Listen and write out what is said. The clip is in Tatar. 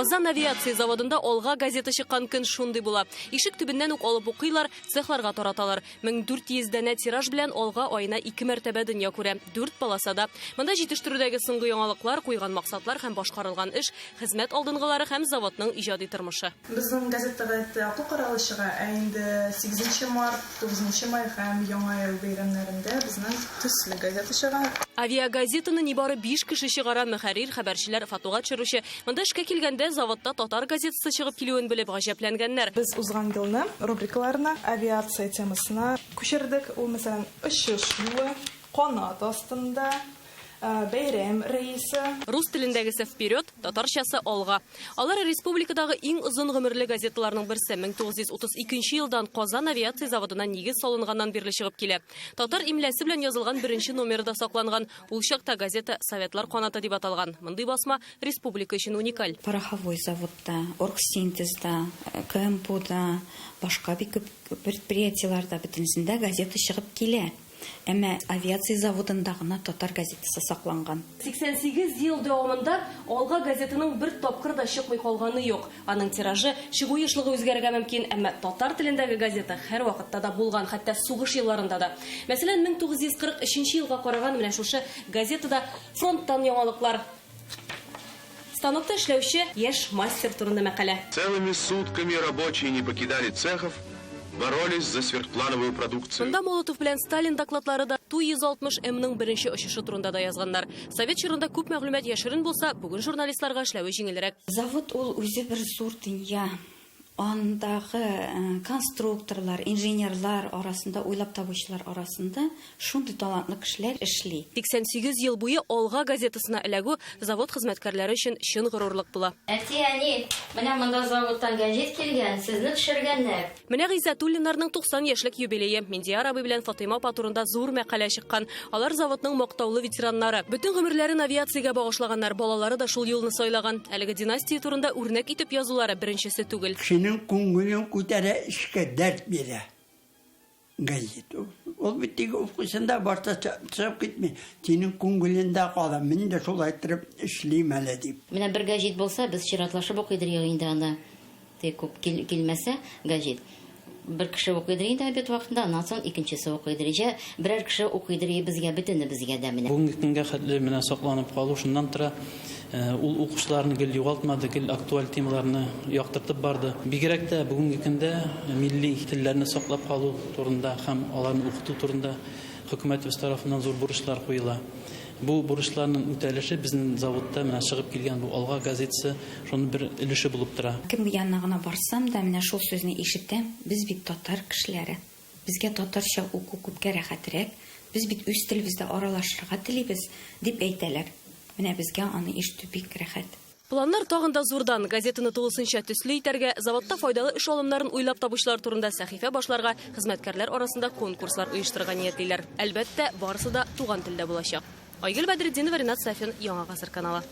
Казан авиация заводында Олга газета чыккан көн шундый була. Ишек төбеннән үк алып укыйлар, цехларга тараталар. 1400 дәнә тираж белән Олга айына 2 мәртәбә дөнья күрә. 4 полосада. Монда җитештерүдәге соңгы яңалыклар, куйган максатлар һәм башкарылган эш, хезмәт алдынгылары һәм заводның иҗади тормышы. Безнең газетага акыл каралышыга инде 8 март, 9 май һәм Яңа ел бәйрәмнәрендә безнең төсле газета чыга. Авиагазетаны нибары 5 кеше чыгара, мөхәррир, хәбәрчеләр, фотога төшерүче. Монда эшкә килгәндә заводта татар газетасы чыгып килүен белеп гаҗәпләнгәннәр. Без узган елны рубрикаларына авиация темасына күчердек. Ул мәсәлән очыш юлы, канат астында, бәйрәм рейсы. Рус телендәгесе вперед, татарчасы Олга. Алар республикадагы иң озын гомерле газеталарның берсе. 1932 елдан Казан авиация заводына нигез салынганнан бирле чыгып килә. Татар имләсе белән язылган беренче номерда сакланган. Ул чакта газета Советлар канаты дип аталган. Мондый басма республика өчен уникаль. Пороховой заводта, Оргсинтезда, КМПда, башка бик күп предприятиеларда бөтенсендә газета чыгып килә. Әмма авиация заводында гына татар газетасы сакланган. 88 ел дәвамында Олга газетаның бер тапкыр да чыкмый калганы юк. Аның тиражы, чыгу ешлыгы үзгәргән мөмкин, әмма татар телендәге газета һәр вакытта да булган, хәтта сугыш елларында да. Мәсәлән, 1943 елга караган менә шушы газетада фронттан яңалыклар. Станокта эшләүче яшь мастер турында мәкалә. Целыми сутками рабочие не покидали цехов, боролись за сверхплановую продукцию. Монда Молотов белән Сталин докладлары да Ту-160 М-ның беренче очышы турында да язганнар. Совет чорында күп мәгълүмат яшерен булса, бүген журналистларга эшләүе җиңелрәк. Завод ул үзе бер зур дөнья. Андагы конструкторлар, инженерлар арасында, уйлап табучылар арасында шундый талантлы кешеләр эшли. 88 ел буе Олга газетасына эләгү завод хезмәткәрләре өчен чын горурлык була. Әти, менә монда заводтан газет килгән, сезне төшергәннәр. Менә Гыйззәтуллиннарның 90 яшьлек юбилее. Миндияр абый белән Фатыйма апа турында зур мәкалә чыккан. Алар заводның мактаулы ветераннары. Бөтен гомерләрен авиациягә багышлаганнар, балалары да шул елны сайлаган. Әлеге династия турында үрнәк итеп язулары беренчесе түгел. Күңелен күтәрә, эшкә дәрт бирә. Газет. Ул битеге укысында башта чыгып китми. Синең күңелендә кала. Мин дә шулай итеп эшлим әле дип. Менә бер газет булса, без чиратлашып укыйдыр инде анда. Күп килмәсә газет. Бер кеше укыйдыр инде обед вакытында, аннан соң икенчесе укыйдыр. Берәр кеше укыйдыр, безгә бөтенне безгә дә менә. Бүгенге көнгә хәтле менә сакланып калу шуннан тора. Ул укучыларны гел югалтмады, гел актуаль темаларны яктыртып барды. Бигрәк тә бүгенге көндә милли телләрне саклап калу турында һәм аларны укыту турында хөкүмәт тарафыннан зур бурычлар куела. Бу бурычларның үтәлеше безнең заводта менә чыгып килгән бу Олга газетасы шуның бер өлеше булып тора. Кем янына гына барсам да менә шул сүзне ишетәм. Без бит татар кешеләре. Безгә татарча уку күпкә рәхәтрәк. Без бит үз телебездә аралашырга телибез дип әйтәләр. Менә безгә аны ишетү бик рәхәт. Планнар тагын да зурдан. Газетаны тулысынча төсле итәргә, заводта файдалы эш алымнарын уйлап табучылар турында сәхифә башларга, хезмәткәрләр арасында конкурслар оештырырга ниятлиләр. Әлбәттә, барысы да туган телдә булачак. Айгөл Бәдретдинова, Ринат Сафин, Яңа гасыр каналы.